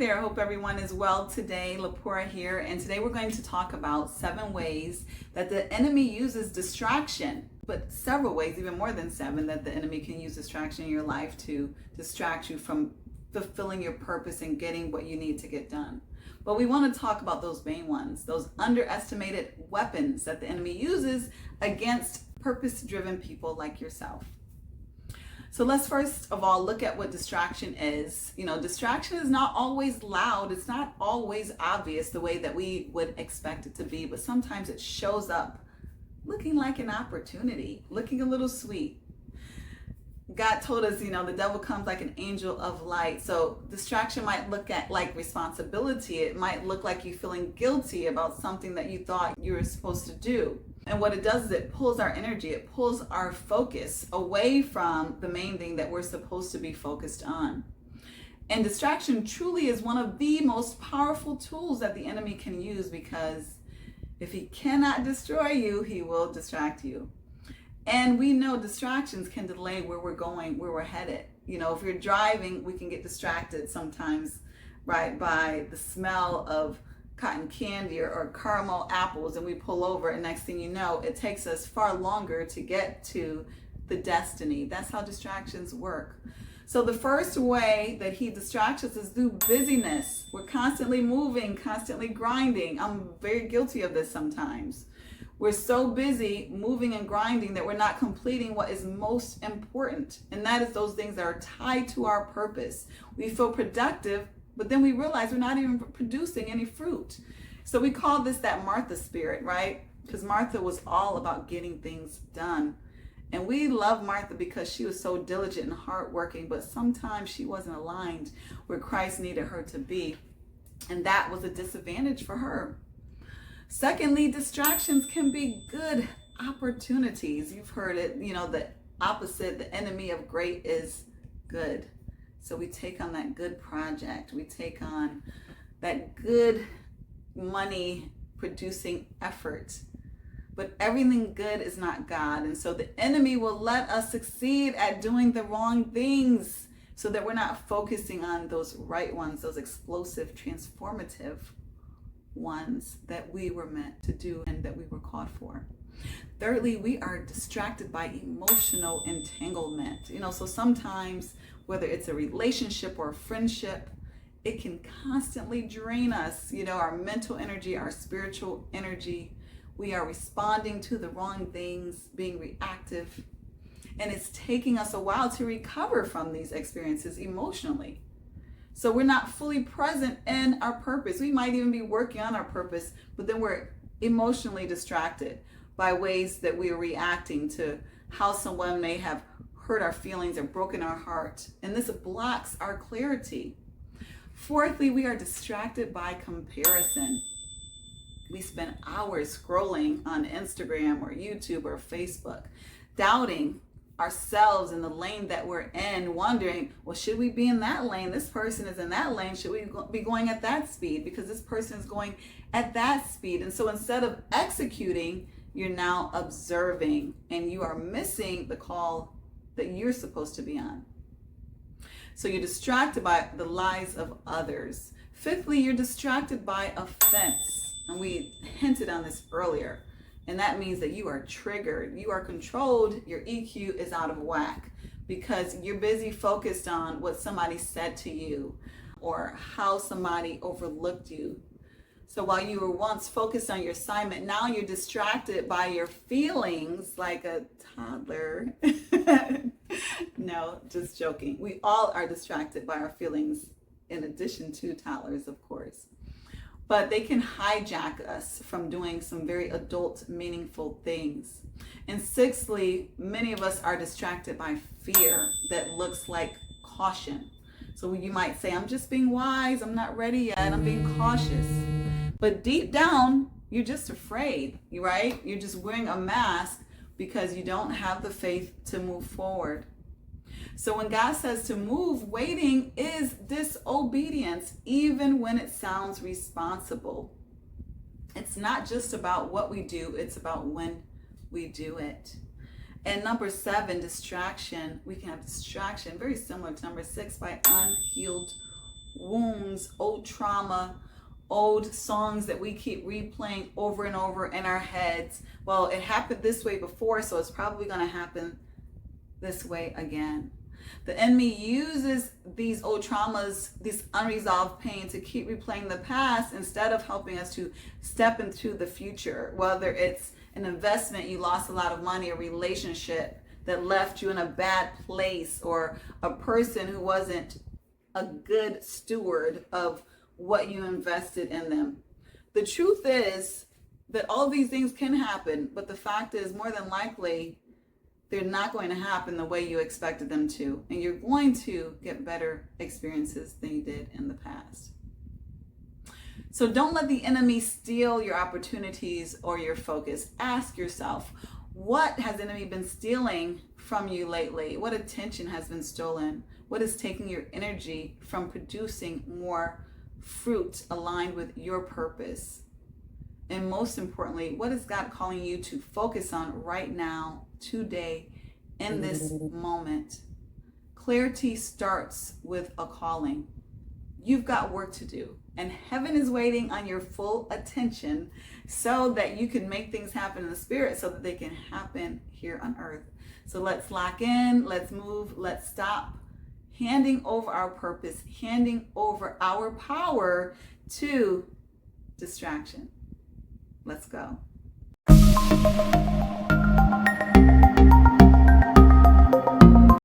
there, I hope everyone is well today. Lapora here, and today we're going to talk about 7 ways that the enemy uses distraction, but several ways, even more than 7, that the enemy can use distraction in your life to distract you from fulfilling your purpose and getting what you need to get done. But we want to talk about those main ones, those underestimated weapons that the enemy uses against purpose-driven people like yourself. So let's first of all look at what distraction is. Distraction is not always loud. It's not always obvious the way that we would expect it to be, but sometimes it shows up looking like an opportunity, looking a little sweet. God told us, the devil comes like an angel of light. So distraction might look at like responsibility. It might look like you feeling guilty about something that you thought you were supposed to do. And what it does is it pulls our energy, it pulls our focus away from the main thing that we're supposed to be focused on. And distraction truly is one of the most powerful tools that the enemy can use, because if he cannot destroy you, he will distract you. And we know distractions can delay where we're going, where we're headed. If you're driving, we can get distracted sometimes, right, by the smell of cotton candy or caramel apples, and we pull over, and next thing you know, it takes us far longer to get to the destiny. That's how distractions work. So the first way that he distracts us is through busyness. We're constantly moving, constantly grinding. I'm very guilty of this sometimes. We're so busy moving and grinding that we're not completing what is most important, and that is those things that are tied to our purpose. We feel productive, but then we realize we're not even producing any fruit. So we call this that Martha spirit, right? Because Martha was all about getting things done. And we love Martha because she was so diligent and hardworking, but sometimes she wasn't aligned where Christ needed her to be. And that was a disadvantage for her. Secondly, distractions can be good opportunities. You've heard it, the opposite, the enemy of great is good. So we take on that good project. We take on that good money producing effort. But everything good is not God. And so the enemy will let us succeed at doing the wrong things so that we're not focusing on those right ones, those explosive, transformative ones that we were meant to do and that we were called for. Thirdly, we are distracted by emotional entanglement. So sometimes, whether it's a relationship or a friendship, it can constantly drain us, our mental energy, our spiritual energy. We are responding to the wrong things, being reactive, and it's taking us a while to recover from these experiences emotionally. So we're not fully present in our purpose. We might even be working on our purpose, but then we're emotionally distracted by ways that we are reacting to how someone may have hurt our feelings or broken our heart. And this blocks our clarity. Fourthly, we are distracted by comparison. We spend hours scrolling on Instagram or YouTube or Facebook, doubting ourselves in the lane that we're in, wondering, well, should we be in that lane? This person is in that lane. Should we be going at that speed? Because this person is going at that speed. And so instead of executing, you're now observing, and you are missing the call that you're supposed to be on. So you're distracted by the lies of others. Fifthly, you're distracted by offense. And we hinted on this earlier. And that means that you are triggered, you are controlled, your EQ is out of whack because you're busy focused on what somebody said to you or how somebody overlooked you. So while you were once focused on your assignment, now you're distracted by your feelings like a toddler. No, just joking. We all are distracted by our feelings in addition to toddlers, of course. But they can hijack us from doing some very adult, meaningful things. And sixthly, many of us are distracted by fear that looks like caution. So you might say, I'm just being wise, I'm not ready yet, I'm being cautious. But deep down, you're just afraid, right? You're just wearing a mask because you don't have the faith to move forward. So when God says to move, waiting is disobedience, even when it sounds responsible. It's not just about what we do, it's about when we do it. And number 7, distraction. We can have distraction, very similar to number 6, by unhealed wounds, old trauma, old songs that we keep replaying over and over in our heads. Well, it happened this way before, so it's probably going to happen this way again. The enemy uses these old traumas, this unresolved pain, to keep replaying the past instead of helping us to step into the future. Whether it's an investment, you lost a lot of money, a relationship that left you in a bad place, or a person who wasn't a good steward of what you invested in them. The truth is that all these things can happen, but the fact is, more than likely, they're not going to happen the way you expected them to, and you're going to get better experiences than you did in the past. So don't let the enemy steal your opportunities or your focus. Ask yourself, what has the enemy been stealing from you lately? What attention has been stolen? What is taking your energy from producing more fruit aligned with your purpose? And most importantly, what is God calling you to focus on right now, today, in this moment? Clarity starts with a calling. You've got work to do, and heaven is waiting on your full attention so that you can make things happen in the spirit so that they can happen here on earth. So let's lock in, let's move, let's stop handing over our purpose, handing over our power to distraction. Let's go.